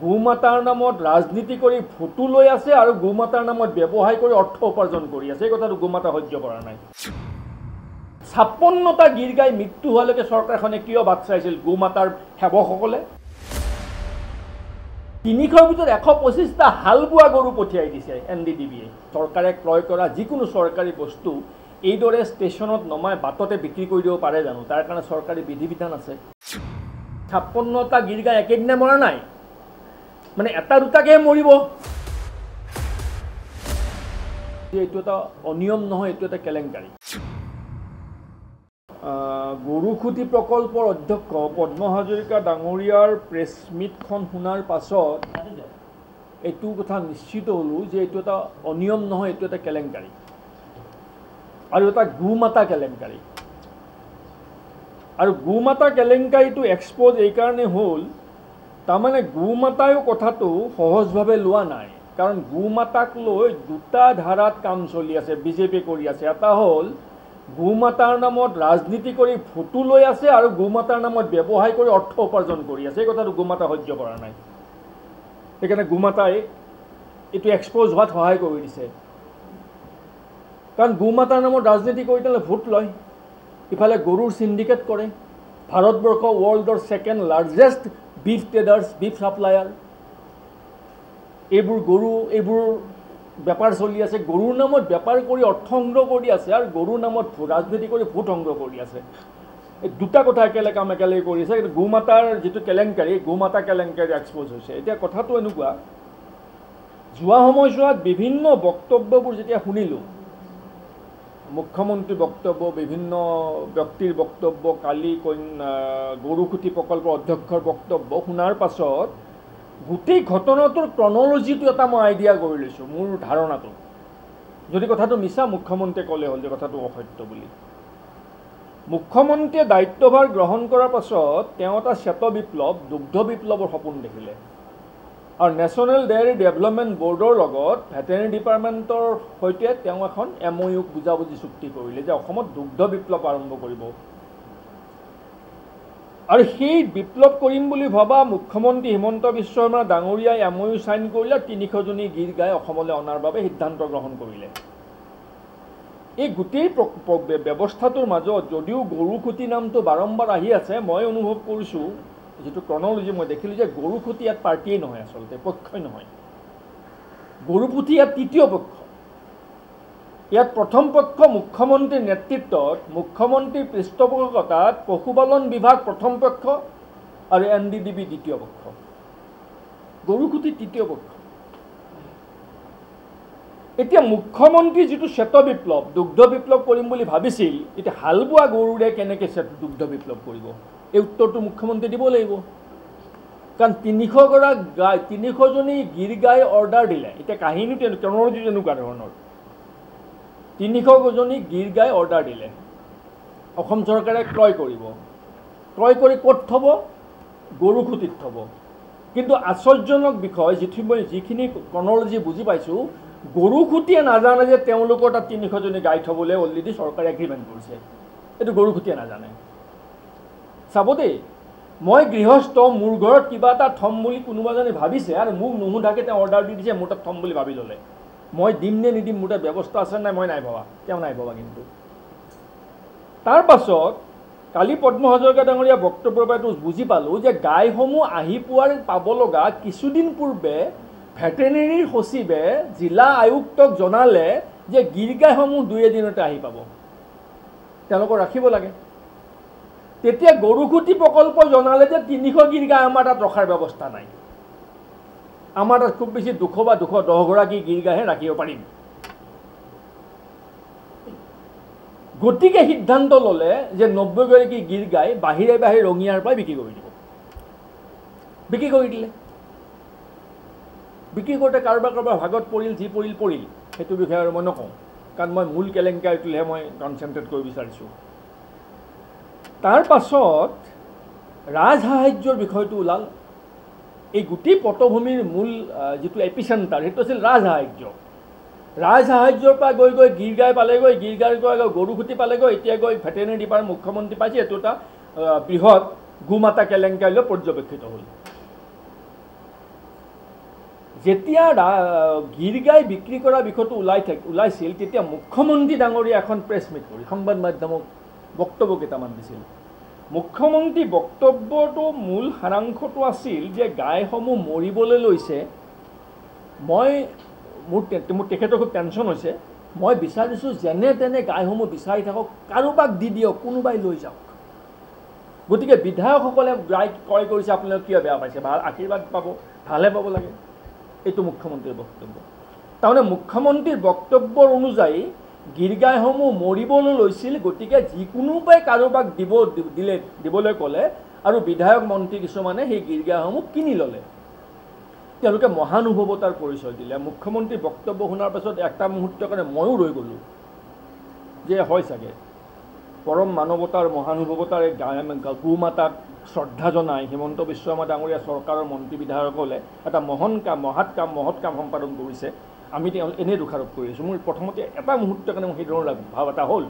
গোমাতাৰ নামত ৰাজনীতি কৰি ফটো লৈ আছে আৰু গোমাতাৰ নামত ব্যৱসায় কৰি অৰ্থ উপাৰ্জন কৰি আছে। এই কথাটো গোমাতা সহ্য কৰা নাই। 56টা গীৰ গাই মৃত্যু হোৱালৈকে চৰকাৰখনে কিয় বাট চাইছিল? গোমাতাৰ সেৱকসকলে 300ৰ ভিতৰত 125টা হাল বোৱা গৰু পঠিয়াই দিছে NDDBয়ে। চৰকাৰে ক্ৰয় কৰা যিকোনো চৰকাৰী বস্তু এইদৰে ষ্টেচনত নমাই বাটতে বিক্ৰী কৰি দিব পাৰে জানো? তাৰ কাৰণে চৰকাৰী বিধি বিধান আছে। 56টা গীৰ গাই একেদিনাই মৰা নাই, মানে এটা দুটাকে মৰিব। এইটো এটা অনিয়ম নহয়, এইটো এটা কেলেংকাৰী। গৰুখুটি প্ৰকল্পৰ অধ্যক্ষ পদ্ম হাজৰিকা ডাঙৰীয়াৰ প্ৰেছ মিটখন শুনাৰ পাছত এইটো কথা নিশ্চিত হ'লোঁ যে এইটো এটা অনিয়ম নহয়, এইটো এটা কেলেংকাৰী আৰু এটা গোমাতা কেলেংকাৰী। আৰু গোমাতা কেলেংকাৰীটো এক্সপ'জ এইকাৰণে হ'ল, তাৰমানে গোমাতায়ো কথাটো সহজভাৱে লোৱা নাই। কাৰণ গোমাতাক লৈ দুটা ধাৰাত কাম চলি আছে, বিজেপি কৰি আছে। এটা হ'ল গোমাতাৰ নামত ৰাজনীতি কৰি ফটো লৈ আছে আৰু গোমাতাৰ নামত ব্যৱসায় কৰি অৰ্থ উপাৰ্জন কৰি আছে। এই কথাটো গোমাতা সহ্য কৰা নাই। সেইকাৰণে গোমাতাই এইটো এক্সপ'জ হোৱাত সহায় কৰি দিছে। কাৰণ গোমাতাৰ নামত ৰাজনীতি কৰি তেওঁলোকে ভোট লয়, ইফালে গৰুৰ চিণ্ডিকেট কৰে। ভাৰতবৰ্ষ ৱৰ্ল্ডৰ 2nd largest beef traders, beef supplier. এইবোৰ বেপাৰ চলি আছে। গৰুৰ নামত বেপাৰ কৰি অৰ্থ সংগ্ৰহ কৰি আছে আৰু গৰুৰ নামত ৰাজনীতি কৰি ভোট সংগ্ৰহ কৰি আছে। এই দুটা কথা একেলগে কৰি আছে। কিন্তু গোমাতাৰ যিটো কেলেংকাৰী, গোমাতা কেলেংকাৰী এক্সপ'জ হৈছে। এতিয়া কথাটো এনেকুৱা, যোৱা সময়ছোৱাত বিভিন্ন বক্তব্যবোৰ যেতিয়া শুনিলোঁ, মুখ্যমন্ত্ৰীৰ বক্তব্য, বিভিন্ন ব্যক্তিৰ বক্তব্য, কালি গৰুখুটি প্ৰকল্পৰ অধ্যক্ষৰ বক্তব্য শুনাৰ পাছত গোটেই ঘটনাটোৰ ক্ৰনলজিটো এটা মই আইডিয়া কৰি লৈছোঁ, মোৰ ধাৰণাটো। যদি কথাটো মিছা, মুখ্যমন্ত্ৰীয়ে ক'লে হ'ল যে কথাটো অসত্য বুলি। মুখ্যমন্ত্ৰীয়ে দায়িত্বভাৰ গ্ৰহণ কৰাৰ পাছত তেওঁ এটা শ্বেত বিপ্লৱ, দুগ্ধ বিপ্লৱৰ সপোন দেখিলে আৰু নেশ্যনেল ডেয়াৰী ডেভেলপমেণ্ট বৰ্ডৰ লগত ভেটেনেৰী ডিপাৰ্টমেণ্টৰ সৈতে তেওঁ এখন MOU বুজাবুজি চুক্তি কৰিলে যে অসমত দুগ্ধ বিপ্লৱ আৰম্ভ কৰিব। আৰু সেই বিপ্লৱ কৰিম বুলি ভবা মুখ্যমন্ত্ৰী হিমন্ত বিশ্ব শৰ্মা ডাঙৰীয়াই MOU চাইন কৰিলে, 300জনী গীৰ গাই অসমলৈ অনাৰ বাবে সিদ্ধান্ত গ্ৰহণ কৰিলে। এই গোটেই ব্যৱস্থাটোৰ মাজত যদিও গৰুখুটি নামটো বাৰম্বাৰ আহি আছে, মই অনুভৱ কৰিছোঁ, যিটো ক্ৰনলজি মই দেখিলোঁ যে গৰুখুটি ইয়াত পাৰ্টিয়েই নহয়, আচলতে পক্ষই নহয়। গৰুখুটি ইয়াত তৃতীয় পক্ষ। ইয়াত প্ৰথম পক্ষ মুখ্যমন্ত্ৰীৰ নেতৃত্বত, মুখ্যমন্ত্ৰীৰ পৃষ্ঠপোষকতাত পশুপালন বিভাগ প্ৰথম পক্ষ আৰু NDDB দ্বিতীয় পক্ষ। গৰুখুটি তৃতীয় পক্ষ। এতিয়া মুখ্যমন্ত্ৰী যিটো শ্বেত বিপ্লৱ, দুগ্ধ বিপ্লৱ কৰিম বুলি ভাবিছিল, এতিয়া হাল বোৱা গৰুৰে কেনেকৈ দুগ্ধ বিপ্লৱ কৰিব? এই উত্তৰটো মুখ্যমন্ত্ৰী দিব লাগিব। কাৰণ 300জনী গীৰ গাই অৰ্ডাৰ দিলে। এতিয়া কাহিনীটো ক্ৰনলজি তেনেকুৱা ধৰণৰ। 300জনী গীৰ গাই অৰ্ডাৰ দিলে, অসম চৰকাৰে ক্ৰয় কৰিব। ক্ৰয় কৰি ক'ত থ'ব? গৰুখুটিত থ'ব। কিন্তু আশ্চৰ্যজনক বিষয়, যিখিনি ক্ৰনলজি বুজি পাইছোঁ, গৰুখুটিয়ে নাজানে যে তেওঁলোকৰ তাত 300জনী গাই থ'বলৈ অলৰেডি চৰকাৰে এগ্ৰিমেণ্ট কৰিছে। এইটো গৰুখুটিয়ে নাজানে। চাব দেই, মই গৃহস্থ, মোৰ ঘৰত কিবা এটা থ'ম বুলি কোনোবা এজনে ভাবিছে আৰু মোক নুসুধাকৈ তেওঁ অৰ্ডাৰ দি দিছে, মোৰ তাত থ'ম বুলি ভাবি ল'লে। মই দিম নে নিদিম, মোৰ তাত ব্যৱস্থা আছে নাই, মই নাই ভবা, তেওঁ নাই ভবা। কিন্তু তাৰ পাছত কালি পদ্ম হাজৰিকা ডাঙৰীয়া বক্তব্যৰ পৰা এইটো বুজি পালোঁ যে গাইসমূহ আহি পাব লগা কিছুদিন পূৰ্বে ভেটেনেৰীৰ সচিবে জিলা আয়ুক্তক জনালে যে গীৰ গাইসমূহ 2 এদিনতে আহি পাব, তেওঁলোকক ৰাখিব লাগে। তেতিয়া গৰুখুটি প্ৰকল্প জনালে যে 300 গীৰ গাই আমাৰ তাত ৰখাৰ ব্যৱস্থা নাই, আমাৰ তাত খুব বেছি 200 বা 210গৰাকী গীৰ গাইহে ৰাখিব পাৰিম। গতিকে সিদ্ধান্ত ল'লে যে 90গৰাকী গীৰ গাই বাহিৰে ৰঙিয়াৰ পৰাই বিক্ৰী কৰি দিব। বিক্ৰী কৰি দিলে। বিক্ৰী কৰোঁতে কাৰোবাৰ ভাগত পৰিল, যি পৰিল, সেইটো বিষয়ে আৰু মই নকওঁ, কাৰণ মই মূল কেলেংকাৰীটোলৈহে মই কনচেনট্ৰেট কৰিব বিচাৰিছোঁ। তাৰ পাছত ৰাজসাহায্যৰ বিষয়টো ওলাল। এই গোটেই পটভূমিৰ মূল যিটো এপিচেণ্টাৰ, সেইটো আছিল ৰাজসাহায্য। ৰাজসাহায্যৰ পৰা গৈ গীৰ গাই পালেগৈ, গীৰ গাইৰ পৰা গৰুখুটি পালেগৈ, এতিয়া গৈ ভেটেনেৰী ডিপাৰ্টমেণ্ট মুখ্যমন্ত্ৰী পাইছে। এইটো এটা বৃহৎ গোমাতা কেলেংকাৰীলৈ পৰ্যবেক্ষিত হ'ল। যেতিয়া গীৰ গাই বিক্ৰী কৰা বিষয়টো ওলাইছিল তেতিয়া মুখ্যমন্ত্ৰী ডাঙৰীয়া এখন প্ৰেছ মিট কৰি সংবাদ মাধ্যমক বক্তব্য কেইটামান দিছিল। মুখ্যমন্ত্ৰী বক্তব্যটো মূল সাৰাংশটো আছিল যে গাইসমূহ মৰিবলৈ লৈছে, মোৰ তেখেতৰ খুব টেনশ্যন হৈছে, মই বিচাৰিছোঁ যেনে তেনে গাইসমূহ বিচাৰি থাকক, কাৰোবাক দি দিয়ক, কোনোবাই লৈ যাওক। গতিকে বিধায়কসকলে গাই ক্ৰয় কৰিছে, আপোনালোকে কিয় বেয়া পাইছে, ভাল আশীৰ্বাদ পাব, ভালহে পাব লাগে, এইটো মুখ্যমন্ত্ৰীৰ বক্তব্য। তাৰমানে মুখ্যমন্ত্ৰীৰ বক্তব্যৰ অনুযায়ী গীৰ গাইসমূহ মৰিবলৈ লৈছিল, গতিকে যিকোনোবাই কাৰোবাক দিবলৈ ক'লে আৰু বিধায়ক মন্ত্ৰী কিছুমানে সেই গীৰ গাইসমূহ কিনি ল'লে। তেওঁলোকে মহানুভৱতাৰ পৰিচয় দিলে। মুখ্যমন্ত্ৰীৰ বক্তব্য শুনাৰ পাছত এটা মুহূৰ্তৰ কাৰণে ময়ো ৰৈ গ'লোঁ যে হয় চাগে পৰম মানৱতাৰ মহানুভৱতাৰ গোমাতাক শ্ৰদ্ধা জনাই হিমন্ত বিশ্ব শৰ্মা ডাঙৰীয়া চৰকাৰৰ মন্ত্ৰী বিধায়কসকলে এটা মহৎ কাম সম্পাদন কৰিছে, আমি এনেই দোষাৰোপ কৰি আছোঁ। মোৰ প্ৰথমতে এটা মুহূৰ্তৰ কাৰণে মোৰ সেই ধৰণৰ ভাৱ এটা হ'ল।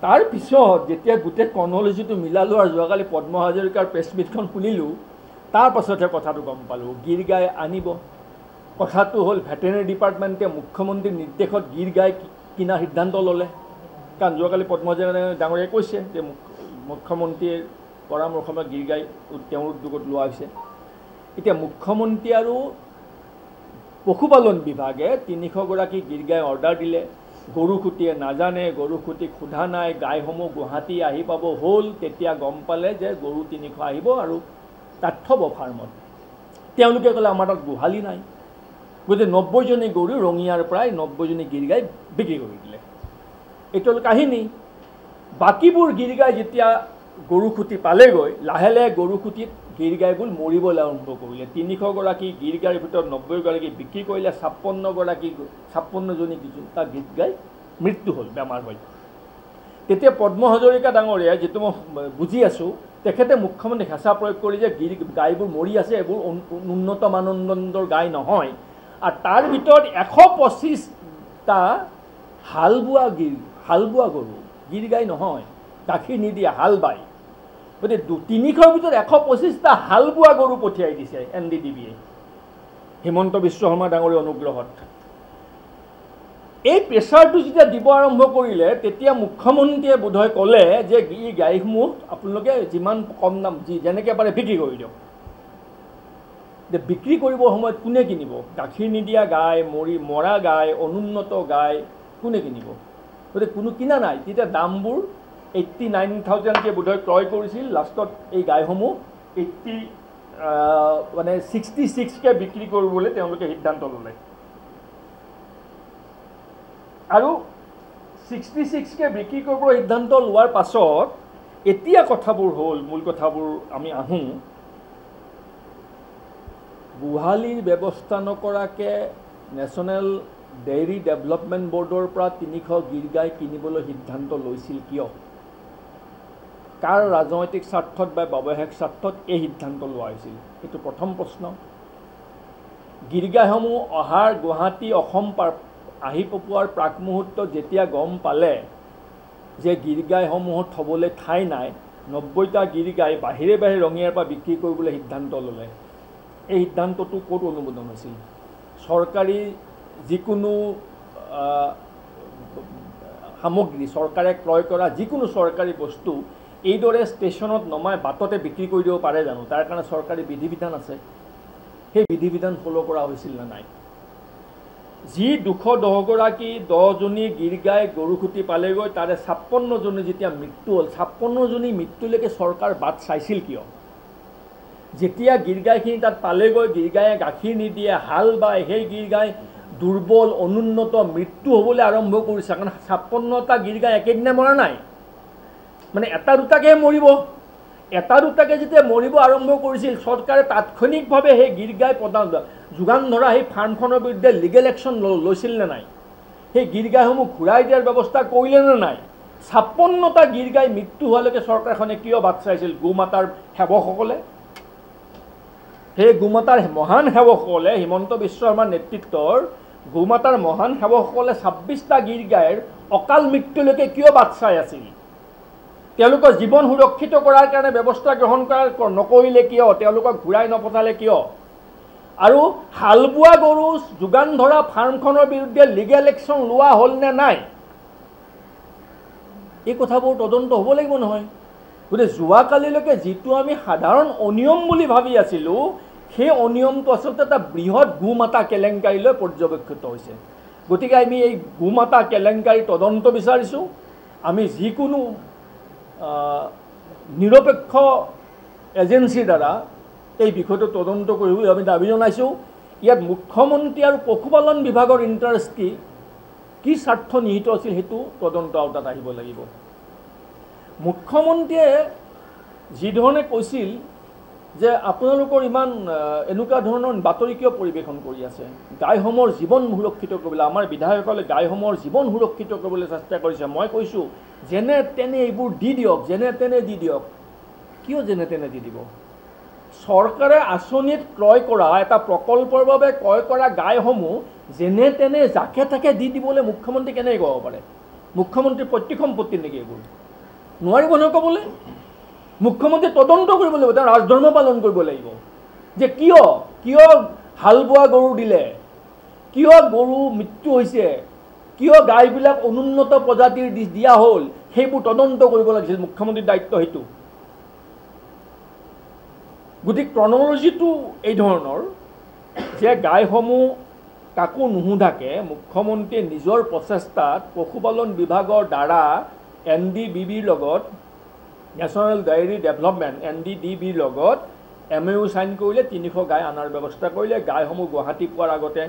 তাৰপিছত যেতিয়া গোটেই ক্ৰনলজিটো মিলালোঁ আৰু যোৱাকালি পদ্ম হাজৰিকাৰ প্ৰেছ মিটখন শুনিলোঁ, তাৰ পাছতহে কথাটো গম পালোঁ। গীৰ গাই আনিব, কথাটো হ'ল ভেটেনেৰি ডিপাৰ্টমেণ্টে মুখ্যমন্ত্ৰীৰ নিৰ্দেশত গীৰ গাই কিনাৰ সিদ্ধান্ত ল'লে। কাৰণ যোৱাকালি পদ্ম হাজৰিকা ডাঙৰীয়াই কৈছে যে মুখ্যমন্ত্ৰীৰ পৰামৰ্শমত গীৰ গাই তেওঁৰ উদ্যোগত লোৱা হৈছে। এতিয়া মুখ্যমন্ত্ৰী আৰু পশুপালন বিভাগে 300 গৰাকী গীৰ গাই অৰ্ডাৰ দিলে। গৰুখুটিয়ে নাজানে, গৰুখুটিক সোধা নাই, গাইসমূহ গুৱাহাটী আহি পাব হ'ল, তেতিয়া গম পালে যে গৰু 300 আহিব আৰু তাত থ'ব ফাৰ্মত। তেওঁলোকে ক'লে আমাৰ তাত গোহালি নাই, গতিকে 90জনী গৰু ৰঙিয়াৰ প্ৰায় 90জনী গীৰ গাই বিক্ৰী কৰি দিলে। এইটো হ'ল কাহিনী। বাকীবোৰ গীৰ গাই যেতিয়া গৰুখুটি পালেগৈ, লাহে লাহে গৰুখুটিত গীৰ গাইবোৰ মৰিবলৈ আৰম্ভ কৰিলে। 300 গৰাকী গীৰ গাইৰ ভিতৰত 90 গৰাকী বিক্ৰী কৰিলে, 56জনী তাৰ গীৰ গাই মৃত্যু হ'ল, বেমাৰ হৈ। তেতিয়া পদ্ম হাজৰিকা ডাঙৰীয়াই, যিটো মই বুজি আছোঁ, তেখেতে মুখ্যমন্ত্ৰীক হেঁচা প্ৰয়োগ কৰি যে গাইবোৰ মৰি আছে, এইবোৰ উন্নত মানদণ্ডৰ গাই নহয়, আৰু তাৰ ভিতৰত 125টা হাল বোৱা গৰু, গীৰ গাই নহয়, গাখীৰ নিদিয়ে, হাল বায়। গতিকে 300ৰ ভিতৰত 125টা হাল বোৱা গৰু পঠিয়াই দিছে NDDB-য়ে হিমন্ত বিশ্ব শৰ্মা ডাঙৰীয়াৰ অনুগ্ৰহত। এই প্ৰেছাৰটো যেতিয়া দিব আৰম্ভ কৰিলে, তেতিয়া মুখ্যমন্ত্ৰীয়ে বোধহয় ক'লে যে এই গাইসমূহ আপোনালোকে যিমান কম দাম যেনেকৈ পাৰে বিক্ৰী কৰি দিয়ক। যে বিক্ৰী কৰিবৰ সময়ত কোনে কিনিব? গাখীৰ নিদিয়া গাই, মৰা গাই, অনুন্নত গাই কোনে কিনিব? গতিকে কোনো কিনা নাই। তেতিয়া দামবোৰ 89,000কে বোধহয় ক্ৰয় কৰিছিল। লাষ্টত এই গাইসমূহ 66কে বিক্ৰী কৰিবলৈ তেওঁলোকে সিদ্ধান্ত ল'লে। আৰু 66কে বিক্ৰী কৰিবলৈ সিদ্ধান্ত লোৱাৰ পাছত এতিয়া কথাবোৰ হ'ল, মূল কথাবোৰ আমি আহোঁ। গোহালিৰ ব্যৱস্থা নকৰাকৈ নেশ্যনেল ডেইৰী ডেভেলপমেণ্ট বৰ্ডৰ পৰা 300 গীৰ গাই কিনিবলৈ সিদ্ধান্ত লৈছিল কিয়? কাৰ ৰাজনৈতিক স্বাৰ্থত বা ব্যৱসায়িক স্বাৰ্থত এই সিদ্ধান্ত লোৱা হৈছিল? এইটো প্ৰথম প্ৰশ্ন। গীৰ গাইসমূহ অহাৰ গুৱাহাটী অসম আহি পোৱাৰ প্ৰাক মুহূৰ্তত যেতিয়া গম পালে যে গীৰ গাইসমূহৰ থ'বলৈ ঠাই নাই, 90টা গীৰ গাই বাহিৰে বাহিৰে ৰঙিয়াৰ পৰা বিক্ৰী কৰিবলৈ সিদ্ধান্ত ল'লে। এই সিদ্ধান্তটো ক'ত অনুমোদন হৈছিল? চৰকাৰী যিকোনো সামগ্ৰী, চৰকাৰে ক্ৰয় কৰা যিকোনো চৰকাৰী বস্তু এইদৰে ষ্টেচনত নমাই বাটতে বিক্ৰী কৰি দিব পাৰে জানো? তাৰ কাৰণে চৰকাৰী বিধি বিধান আছে। সেই বিধি বিধান ফ'ল' কৰা হৈছিল নে নাই? যি 210 গৰাকী 10জনী গীৰ গাই গৰুখুটি পালেগৈ, তাৰে 56জনী যেতিয়া মৃত্যু হ'ল, 56জনী মৃত্যুলৈকে চৰকাৰ বাট চাইছিল কিয়? যেতিয়া গীৰ গাইখিনি তাত পালেগৈ, গীৰ গায়ে গাখীৰ নিদিয়ে, হাল বায়, সেই গীৰ গাই দুৰ্বল, অনুন্নত, মৃত্যু হ'বলৈ আৰম্ভ কৰিছে। কাৰণ 56টা গীৰ গাই একেদিনাই মৰা নাই, মানে এটা দুটাকৈ মৰিব। এটা দুটাকৈ যেতিয়া মৰিব আৰম্ভ কৰিছিল, চৰকাৰে তাৎক্ষণিকভাৱে সেই গীৰ গাই যোগান ধৰা সেই ফাৰ্মখনৰ বিৰুদ্ধে লিগেল একশ্যন লৈছিল নে নাই? সেই গীৰ গাইসমূহ ঘূৰাই দিয়াৰ ব্যৱস্থা কৰিলে নে নাই? 56টা গীৰ গাই মৃত্যু হোৱালৈকে চৰকাৰখনে কিয় বাট চাইছিল? গোমাতাৰ সেৱকসকলে, সেই গোমাতাৰ মহান সেৱকসকলে, হিমন্ত বিশ্ব শৰ্মাৰ নেতৃত্বৰ গোমাতাৰ মহান সেৱকসকলে 26টা গীৰ গাইৰ অকাল মৃত্যুলৈকে কিয় বাট চাই আছিল? তেওঁলোকৰ জীৱন সুৰক্ষিত কৰাৰ কাৰণে ব্যৱস্থা গ্ৰহণ নকৰিলে কিয়? তেওঁলোকক ঘূৰাই নপঠালে কিয়? আৰু হাল বোৱা গৰু যোগান ধৰা ফাৰ্মখনৰ বিৰুদ্ধে লিগেল একশ্যন লোৱা হ'ল নে নাই, এই কথাবোৰ তদন্ত হ'ব লাগিব নহয়। গতিকে যোৱাকালিলৈকে যিটো আমি সাধাৰণ অনিয়ম বুলি ভাবি আছিলোঁ, সেই অনিয়মটো আচলতে এটা বৃহৎ গোমাতা কেলেংকাৰীলৈ পৰ্যবেক্ষিত হৈছে। গতিকে আমি এই গোমাতা কেলেংকাৰী তদন্ত বিচাৰিছোঁ। আমি যিকোনো নিৰপেক্ষ এজেঞ্চিৰ দ্বাৰা এই বিষয়টো তদন্ত কৰিবলৈ আমি দাবী জনাইছোঁ। ইয়াত মুখ্যমন্ত্ৰী আৰু পশুপালন বিভাগৰ ইণ্টাৰেষ্ট কি স্বাৰ্থ নিহিত আছিল সেইটো তদন্ত আওতাত আহিব লাগিব। মুখ্যমন্ত্ৰীয়ে যিধৰণে কৈছিল যে আপোনালোকৰ ইমান এনেকুৱা ধৰণৰ বাতৰি কিয় পৰিৱেশন কৰি আছে, গাইসমূহৰ জীৱন সুৰক্ষিত কৰিবলৈ, আমাৰ বিধায়কসকলে গাইসমূহৰ জীৱন সুৰক্ষিত কৰিবলৈ চেষ্টা কৰিছে। মই কৈছোঁ যেনে তেনে এইবোৰ দি দিয়ক, যেনে তেনে দি দিয়ক। কিয় যেনে তেনে দি দিব? চৰকাৰে আঁচনিত ক্ৰয় কৰা এটা প্ৰকল্পৰ বাবে ক্ৰয় কৰা গাইসমূহ যেনে তেনে যাকে তাকে দি দিবলৈ মুখ্যমন্ত্ৰী কেনেকৈ ক'ব পাৰে? মুখ্যমন্ত্ৰীৰ পৈতৃক সম্পত্তি নেকি এইবোৰ? নোৱাৰিব নহয় ক'বলৈ। মুখ্যমন্ত্ৰীয়ে তদন্ত কৰিব লাগিব, তেওঁ ৰাজধৰ্ম পালন কৰিব লাগিব যে কিয় হাল বোৱা গৰু দিলে, কিয় গৰু মৃত্যু হৈছে, কিয় গাইবিলাক অনুন্নত প্ৰজাতিৰ দিয়া হ'ল, সেইবোৰ তদন্ত কৰিব লাগিছিল। মুখ্যমন্ত্ৰীৰ দায়িত্ব সেইটো। গতিকে ক্ৰনলজিটো এই ধৰণৰ যে গাইসমূহ কাকো নুসুধাকে মুখ্যমন্ত্ৰীয়ে নিজৰ প্ৰচেষ্টাত পশুপালন বিভাগৰ দ্বাৰা NDDBৰ লগত, নেশ্যনেল ডায়েৰী ডেভেলপমেণ্ট NDDBৰ লগত MOU চাইন কৰিলে, 300 গাই অনাৰ ব্যৱস্থা কৰিলে। গাইসমূহ গুৱাহাটী পোৱাৰ আগতে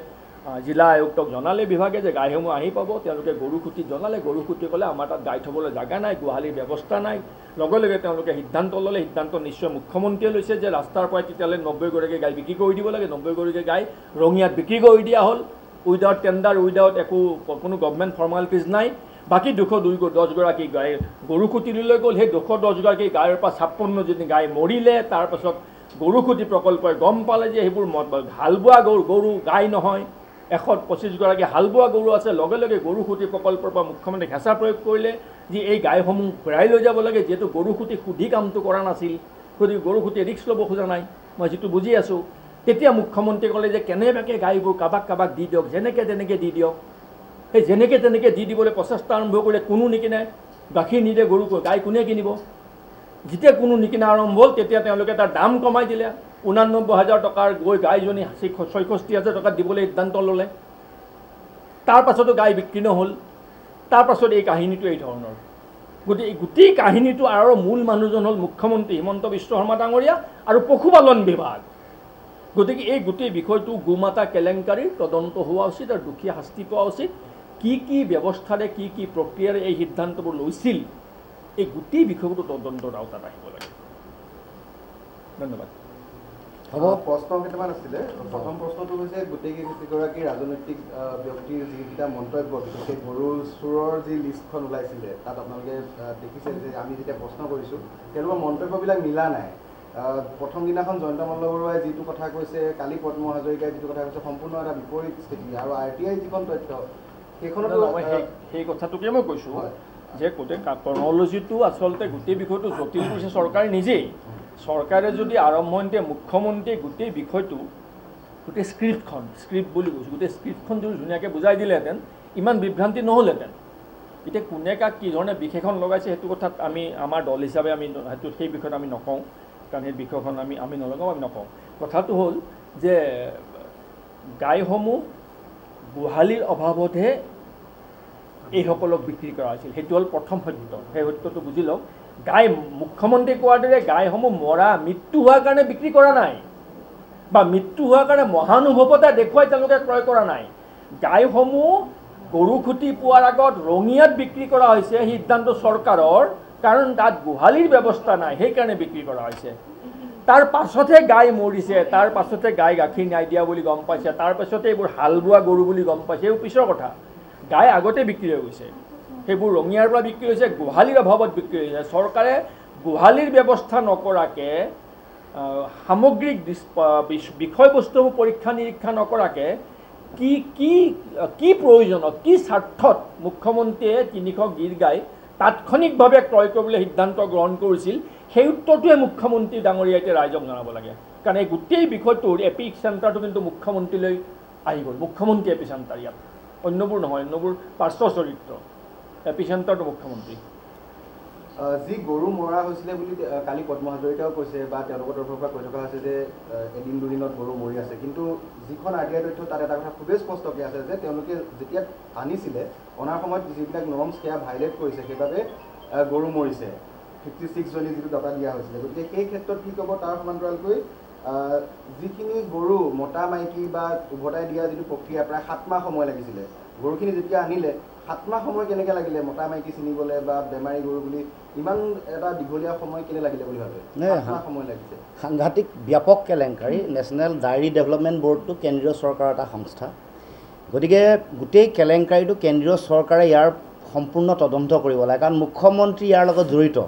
জিলা আয়ুক্তক জনালে বিভাগে যে গাইসমূহ আহি পাব। তেওঁলোকে গৰু খুঁটি জনালে, গৰু খুঁটি ক'লে আমাৰ তাত গাই থ'বলৈ জেগা নাই, গোহালিৰ ব্যৱস্থা নাই। লগে লগে তেওঁলোকে সিদ্ধান্ত ল'লে। সিদ্ধান্ত নিশ্চয় মুখ্যমন্ত্ৰীয়ে লৈছে যে ৰাস্তাৰ পৰাই তেতিয়ালৈ 90 গৰাকী গাই বিক্ৰী কৰি দিব লাগে। 90 গৰাকী গাই ৰঙিয়াত বিক্ৰী কৰি দিয়া হ'ল, উইদাউট টেণ্ডাৰ, উইদাউট কোনো গভৰ্ণমেণ্ট ফৰ্মেলিটিজ নাই। বাকী 210 গৰাকী গাই গৰু খুঁটিলৈ গ'ল। সেই 210 গৰাকী গাইৰ পৰা 56জনী গাই মৰিলে। তাৰপাছত গৰু খুঁটি প্ৰকল্পই গম পালে যে সেইবোৰ হাল বোৱা গৰু গাই নহয়, 125 গৰাকী হাল বোৱা গৰু আছে। লগে লগে গৰু খুঁটি প্ৰকল্পৰ পৰা মুখ্যমন্ত্ৰীয়ে হেঁচা প্ৰয়োগ কৰিলে যে এই গাইসমূহ ঘূৰাই লৈ যাব লাগে, যিহেতু গৰু খুঁটি সুধি কামটো কৰা নাছিল। গতিকে গৰু খুঁটিয়ে ৰিক্স ল'ব খোজা নাই, মই যিটো বুজি আছোঁ। তেতিয়া মুখ্যমন্ত্ৰীয়ে ক'লে যে কেনেবাকৈ গাইবোৰ কাৰোবাক দি দিয়ক, যেনেকৈ তেনেকৈ দি দিয়ক। সেই যেনেকৈ তেনেকৈ দি দিবলৈ প্ৰচেষ্টা আৰম্ভ কৰিলে। কোনো নিকিনে, গাখীৰ নিদিয়ে গৰু, গাই কোনে কিনিব? যেতিয়া কোনো নিকিনা আৰম্ভ হ'ল তেতিয়া তেওঁলোকে তাৰ দাম কমাই দিলে। 89,000 টকাৰ গৈ গাইজনী 66,000 টকাত দিবলৈ সিদ্ধান্ত ল'লে। তাৰ পাছতো গাই বিক্ৰী নহ'ল। তাৰপাছত এই কাহিনীটো এই ধৰণৰ। গতিকে এই গোটেই কাহিনীটো আৰু মূল মানুহজন হ'ল মুখ্যমন্ত্ৰী হিমন্ত বিশ্ব শৰ্মা ডাঙৰীয়া আৰু পশুপালন বিভাগ। গতিকে এই গোটেই বিষয়টো গোমাতা কেলেংকাৰীৰ তদন্ত হোৱা উচিত আৰু দুখীয়া শাস্তি পোৱা উচিত। কি ব্যৱস্থাৰে কি প্ৰক্ৰিয়াৰে এই সিদ্ধান্তবোৰ লৈছিল, এই গোটেই বিষয়টো তদন্তৰ আওতাত আহিব লাগে। ধন্যবাদ। হ'ব, প্ৰশ্ন কেইটামান আছিলে। প্ৰথম প্ৰশ্নটো হৈছে গোটেইকেইগৰাকী ৰাজনৈতিক ব্যক্তিৰ যিকেইটা মন্তব্য, বিশেষকৈ গৰু চোৰৰ যি লিষ্টখন ওলাইছিলে তাত আপোনালোকে দেখিছে যে আমি যেতিয়া প্ৰশ্ন কৰিছোঁ তেওঁলোকৰ মন্তব্যবিলাক মিলা নাই। প্ৰথম দিনাখন জয়ন্ত মল্লবৰুৱাই যিটো কথা কৈছে, কালি পদ্ম হাজৰিকাই যিটো কথা কৈছে, সম্পূৰ্ণ এটা বিপৰীত স্থিতি। আৰু RTI যিখন তথ্য সেইখনতো সেই কথাটোকে মই কৈছোঁ যে গোটেই ক্ৰনলজিটো আচলতে গোটেই বিষয়টো জটিল কৰিছে চৰকাৰে নিজেই। চৰকাৰে যদি আৰম্ভণিতে মুখ্যমন্ত্ৰীয়ে গোটেই বিষয়টো, গোটেই স্ক্ৰিপ্ট বুলি কৈছোঁ, গোটেই স্ক্ৰিপ্টখন যদি ধুনীয়াকৈ বুজাই দিলেহেঁতেন ইমান বিভ্ৰান্তি নহ'লহেঁতেন। এতিয়া কোনে কাক কি ধৰণে বিশেষণ লগাইছে সেইটো কথাত আমাৰ দল হিচাপে আমি সেই বিষয়ত আমি নকওঁ, কাৰণ সেই বিষয়খন আমি নলগাওঁ, আমি নকওঁ। কথাটো হ'ল যে গাইসমূহ গোহালিৰ অভাৱতহে এইসকলক বিক্ৰী কৰা হৈছিল। সেইটো হ'ল প্ৰথম সত্য। সেই সত্যটো বুজি লওক। গাই মুখ্যমন্ত্ৰীয়ে কোৱাৰ দৰে গাইসমূহ মৃত্যু হোৱাৰ কাৰণে বিক্ৰী কৰা নাই, বা মৃত্যু হোৱাৰ কাৰণে মহানুভৱতা দেখুৱাই তেওঁলোকে ক্ৰয় কৰা নাই। গাইসমূহ গৰু খুঁটি পোৱাৰ আগত ৰঙিয়াত বিক্ৰী কৰা হৈছে, সিদ্ধান্ত চৰকাৰৰ, কাৰণ তাত গোহালিৰ ব্যৱস্থা নাই, সেইকাৰণে বিক্ৰী কৰা হৈছে। তাৰ পাছতহে গাই মৰিছে, তাৰ পাছতে গাই গাখীৰ নাই দিয়া বুলি গম পাইছে, তাৰ পাছতে এইবোৰ হাল বোৱা গৰু বুলি গম পাইছে, এইবোৰ পিছৰ কথা। গাই আগতে বিক্ৰী হৈ গৈছে, সেইবোৰ ৰঙিয়াৰ পৰা বিক্ৰী হৈছে, গোহালিৰ অভাৱত বিক্ৰী হৈছে। চৰকাৰে গোহালিৰ ব্যৱস্থা নকৰাকৈ, সামগ্ৰিক বিষয়বস্তুবোৰ পৰীক্ষা নিৰীক্ষা নকৰাকৈ কি প্ৰয়োজনত, কি স্বাৰ্থত মুখ্যমন্ত্ৰীয়ে 300 গিৰ গাই তাৎক্ষণিকভাৱে ক্ৰয় কৰিবলৈ সিদ্ধান্ত গ্ৰহণ কৰিছিল, সেই উত্তৰটোৱে মুখ্যমন্ত্ৰী ডাঙৰীয়া এতিয়া ৰাইজক জনাব লাগে। কাৰণ এই গোটেই বিষয়টোৰ এপিক চেণ্টাৰটো কিন্তু মুখ্যমন্ত্ৰীলৈ আহি গ'ল। মুখ্যমন্ত্ৰী এপি চেণ্টাৰ ইয়াত, অন্যবোৰ নহয়, অন্যবোৰ পাৰ্শ্ব চৰিত্ৰ, এপি চেণ্টাৰটো মুখ্যমন্ত্ৰী। যি গৰু মৰা হৈছিলে বুলি কালি পদ্ম হাজৰিকাও কৈছে বা তেওঁলোকৰ তৰফৰ পৰা কৈ থকা হৈছে যে এদিন দুদিনত গৰু মৰি আছে, কিন্তু যিখন RTI তথ্য তাত এটা কথা খুবেই স্পষ্টকৈ আছে যে তেওঁলোকে যেতিয়া আনিছিলে, অনাৰ সময়ত যিবিলাক নৰ্মছ সেয়া ভাইলেট কৰিছে, সেইবাবে গৰু মৰিছে। 56 জনী যিটো ডাটা দিয়া হৈছিলে, গতিকে সেই ক্ষেত্ৰত কি ক'ব? তাৰ সমান্তৰালকৈ যিখিনি গৰু মতা মাইকী বা উভতাই দিয়া যিটো প্ৰক্ৰিয়া, প্ৰায় 7 মাহ সময় লাগিছিলে। গৰুখিনি যেতিয়া আনিলে 7 মাহ সময় কেনেকৈ লাগিলে মতা মাইকী চিনিবলৈ বা বেমাৰী গৰু বুলি ইমান এটা দীঘলীয়া সময় কেনে লাগিলে বুলি ভাবে? 7 মাহ সময় লাগিছে। সাংঘাতিক ব্যাপক কেলেংকাৰী। নেশ্যনেল ডায়েৰী ডেভেলপমেণ্ট বৰ্ডটো কেন্দ্ৰীয় চৰকাৰৰ এটা সংস্থা, গতিকে গোটেই কেলেংকাৰীটো কেন্দ্ৰীয় চৰকাৰে ইয়াৰ সম্পূৰ্ণ তদন্ত কৰিব লাগে, কাৰণ মুখ্যমন্ত্ৰী ইয়াৰ লগত জড়িত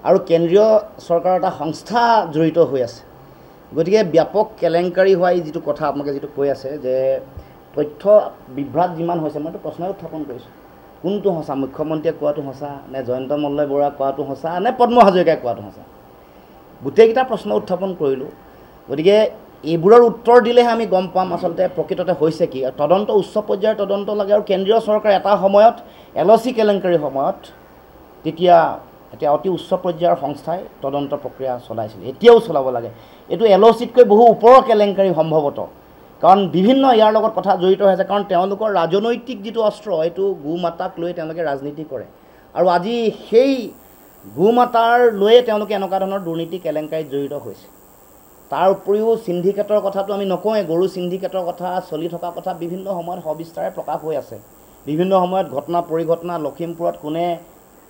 আৰু কেন্দ্ৰীয় চৰকাৰৰ এটা সংস্থা জড়িত হৈ আছে। গতিকে ব্যাপক কেলেংকাৰী হোৱা যিটো কথা আপোনালোকে যিটো কৈ আছে যে তথ্য বিভ্ৰাট যিমান হৈছে, মইতো প্ৰশ্ন উত্থাপন কৰিছোঁ, কোনটো সঁচা? মুখ্যমন্ত্ৰীয়ে কোৱাটো সঁচা নে জয়ন্ত মল্ল বৰুৱাই কোৱাটো সঁচা নে পদ্ম হাজৰিকাই কোৱাটো সঁচা? গোটেইকেইটা প্ৰশ্ন উত্থাপন কৰিলোঁ। গতিকে এইবোৰৰ উত্তৰ দিলেহে আমি গম পাম আচলতে প্ৰকৃততে হৈছে কি। তদন্ত উচ্চ পৰ্যায়ৰ তদন্ত লাগে, আৰু কেন্দ্ৰীয় চৰকাৰে এটা সময়ত LOC কেলেংকাৰীৰ সময়ত তেতিয়া অতি উচ্চ পৰ্যায়ৰ সংস্থাই তদন্ত প্ৰক্ৰিয়া চলাইছিল, এতিয়াও চলাব লাগে। এইটো LOCতকৈ বহু ওপৰৰ কেলেংকাৰী সম্ভৱতঃ, কাৰণ বিভিন্ন ইয়াৰ লগত কথা জড়িত হৈ আছে, কাৰণ তেওঁলোকৰ ৰাজনৈতিক যিটো অস্ত্ৰ, এইটো গো মাতাক লৈ তেওঁলোকে ৰাজনীতি কৰে, আৰু আজি সেই গো মাতাৰ লৈয়ে তেওঁলোকে এনেকুৱা ধৰণৰ দুৰ্নীতি কেলেংকাৰীত জড়িত হৈছে। তাৰ উপৰিও চিণ্ডিকেটৰ কথাটো আমি নকওঁৱেই, গৰু চিণ্ডিকেটৰ কথা চলি থকা কথা বিভিন্ন সময়ত সবিস্তাৰে প্ৰকাশ হৈ আছে। বিভিন্ন সময়ত ঘটনা পৰিঘটনা, লখিমপুৰত কোনে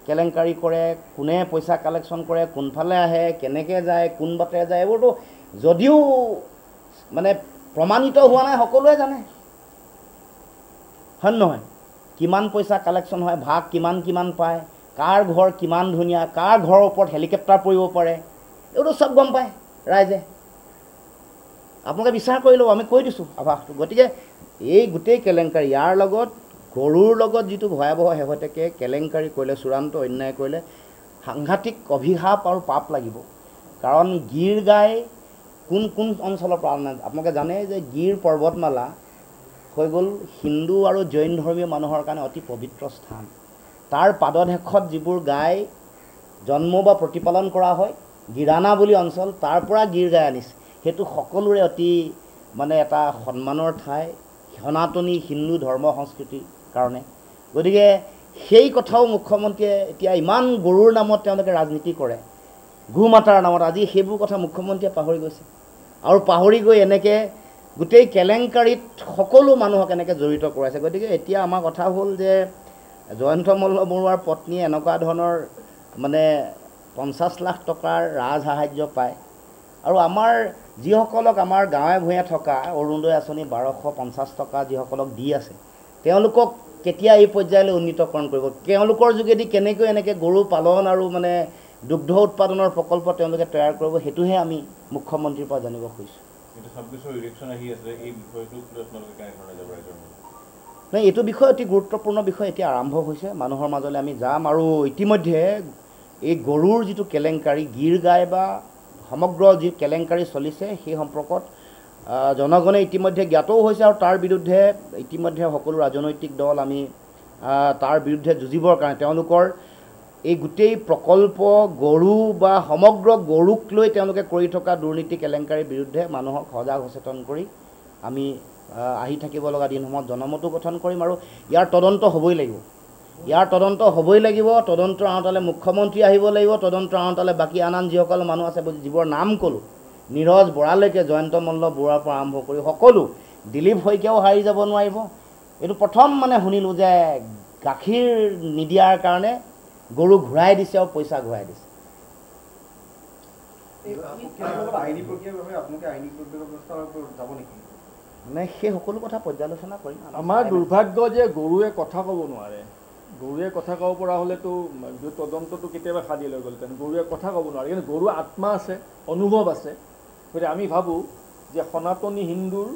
কেলেংকাৰী কৰে, কোনে পইচা কালেকশ্যন কৰে, কোনফালে আহে, কেনেকৈ যায়, কোন বাটেৰে যায়, এইবোৰতো যদিও মানে প্ৰমাণিত হোৱা নাই, সকলোৱে জানে, হয় নহয়? কিমান পইচা কালেকশ্যন হয়, ভাগ কিমান পায়, কাৰ ঘৰ কিমান ধুনীয়া, কাৰ ঘৰৰ ওপৰত হেলিকপ্টাৰ পৰিব পাৰে, এইটো চব গম পায় ৰাইজে। আপোনালোকে বিচাৰ কৰি লওক, আমি কৈ দিছোঁ আভাসটো। গতিকে এই গোটেই কেলেংকাৰী, ইয়াৰ লগত গৰুৰ লগত যিটো ভয়াৱহ শেহতীয়াকৈ কেলেংকাৰী কৰিলে, চূড়ান্ত অন্যায় কৰিলে, সাংঘাতিক অভিশাপ আৰু পাপ লাগিব। কাৰণ গীৰ গাই কোন কোন অঞ্চলৰ পৰা আপোনালোকে জানে যে গীৰ পৰ্বতমালা হৈ গ'ল হিন্দু আৰু জৈন ধৰ্মীয় মানুহৰ কাৰণে অতি পবিত্ৰ স্থান। তাৰ পাদদেশত যিবোৰ গাই জন্ম বা প্ৰতিপালন কৰা হয়, গিৰানা বুলি অঞ্চল, তাৰ পৰা গীৰ গাই আনিছে। সেইটো সকলোৰে অতি মানে এটা সন্মানৰ ঠাই, সনাতনী হিন্দু ধৰ্ম সংস্কৃতিৰ কাৰণে। গতিকে সেই কথাও মুখ্যমন্ত্ৰীয়ে এতিয়া ইমান গৰুৰ নামত তেওঁলোকে ৰাজনীতি কৰে, গো মাতাৰ নামত, আজি সেইবোৰ কথা মুখ্যমন্ত্ৰীয়ে পাহৰি গৈছে। আৰু পাহৰি গৈ এনেকৈ গোটেই কেলেংকাৰীত সকলো মানুহক এনেকৈ জড়িত কৰাইছে। গতিকে এতিয়া আমাৰ কথা হ'ল যে জয়ন্ত মল্ল বৰুৱাৰ পত্নীয়ে এনেকুৱা ধৰণৰ মানে 50 লাখ টকাৰ ৰাজসাহাৰ্য পায়, আৰু আমাৰ যিসকলক আমাৰ গাঁৱে ভূঞে থকা অৰুণোদয় আঁচনি 1250 টকা যিসকলক দি আছে, তেওঁলোকক কেতিয়া এই পৰ্যায়লৈ উন্নীতকৰণ কৰিব, তেওঁলোকৰ যোগেদি কেনেকৈ এনেকৈ গৰু পালন আৰু মানে দুগ্ধ উৎপাদনৰ প্ৰকল্প তেওঁলোকে তৈয়াৰ কৰিব, সেইটোহে আমি মুখ্যমন্ত্ৰীৰ পৰা জানিব খুজিছোঁ। নাই, এইটো বিষয় অতি গুৰুত্বপূৰ্ণ বিষয়, এতিয়া আৰম্ভ হৈছে, মানুহৰ মাজলৈ আমি যাম। আৰু ইতিমধ্যে এই গৰুৰ যিটো কেলেংকাৰী, গীৰ গাই বা সমগ্ৰ যি কেলেংকাৰী চলিছে, সেই সম্পৰ্কত জনগণে ইতিমধ্যে জ্ঞাতও হৈছে, আৰু তাৰ বিৰুদ্ধে ইতিমধ্যে সকলো ৰাজনৈতিক দল আমি তাৰ বিৰুদ্ধে যুঁজিবৰ কাৰণে তেওঁলোকৰ এই গোটেই প্ৰকল্প গৰু বা সমগ্ৰ গৰুক লৈ তেওঁলোকে কৰি থকা দুৰ্নীতি কেলেংকাৰীৰ বিৰুদ্ধে মানুহক সজাগ সচেতন কৰি আমি আহি থাকিব লগা দিনসমূহত জনমতো গঠন কৰিম, আৰু ইয়াৰ তদন্ত হ'বই লাগিব। তদন্তৰ আওতালে মুখ্যমন্ত্ৰী আহিব লাগিব, তদন্তৰ আওতালে বাকী আন যিসকল মানুহ আছে, যিবোৰ নাম ক'লোঁ, নীৰজ বৰালৈকে জয়ন্ত মল্ল বৰুৱাৰ পৰা আৰম্ভ কৰি সকলো, দিলীপ শইকীয়াও হাৰি যাব নোৱাৰিব। এইটো প্ৰথম মানে শুনিলোঁ যে গাখীৰ নিদিয়াৰ কাৰণে গৰু ঘূৰাই দিছে আৰু পইচা ঘূৰাই দিছে। মানে সেই সকলো কথা পৰ্যালোচনা কৰিম। আমাৰ দুৰ্ভাগ্য যে গৰুৱে কথা ক'ব নোৱাৰে। গৰুৱে কথা ক'ব পৰা হ'লেতো তদন্তটো কেতিয়াবা সাদি লৈ গ'লহেঁতেন। গৰুৱে কথা ক'ব নোৱাৰে, কিন্তু গৰুৰ আত্মা আছে, অনুভৱ আছে। গতিকে আমি ভাবোঁ যে সনাতনী হিন্দুৰ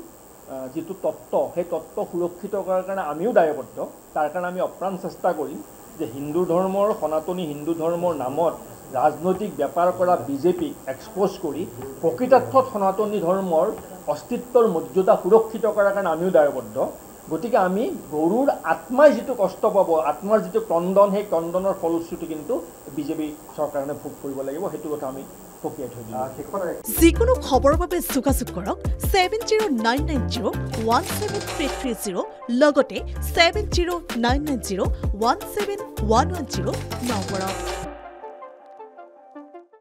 যিটো তত্ত্ব, সেই তত্ত্ব সুৰক্ষিত কৰাৰ কাৰণে আমিও দায়বদ্ধ। তাৰ কাৰণে আমি অপ্ৰাণ চেষ্টা কৰিম যে হিন্দু ধৰ্মৰ, সনাতনী হিন্দু ধৰ্মৰ নামত ৰাজনৈতিক বেপাৰ কৰা বিজেপিক এক্সপ'জ কৰি প্ৰকৃতাৰ্থত সনাতনী ধৰ্মৰ অস্তিত্বৰ মৰ্যাদা সুৰক্ষিত কৰাৰ কাৰণে আমিও দায়বদ্ধ। গতিকে আমি গৰুৰ আত্মাই যিটো কষ্ট পাব, আত্মাৰ যিটো ক্ৰন্দন, সেই ক্ৰন্দনৰ ফলশ্ৰুতি কিন্তু বিজেপি চৰকাৰে ভোগ কৰিব লাগিব। সেইটো কথা আমি পকিয়াই থৈ দিওঁ। যিকোনো খবৰৰ বাবে যোগাযোগ কৰক 7099017330 লগতে 7099017110 নম্বৰত।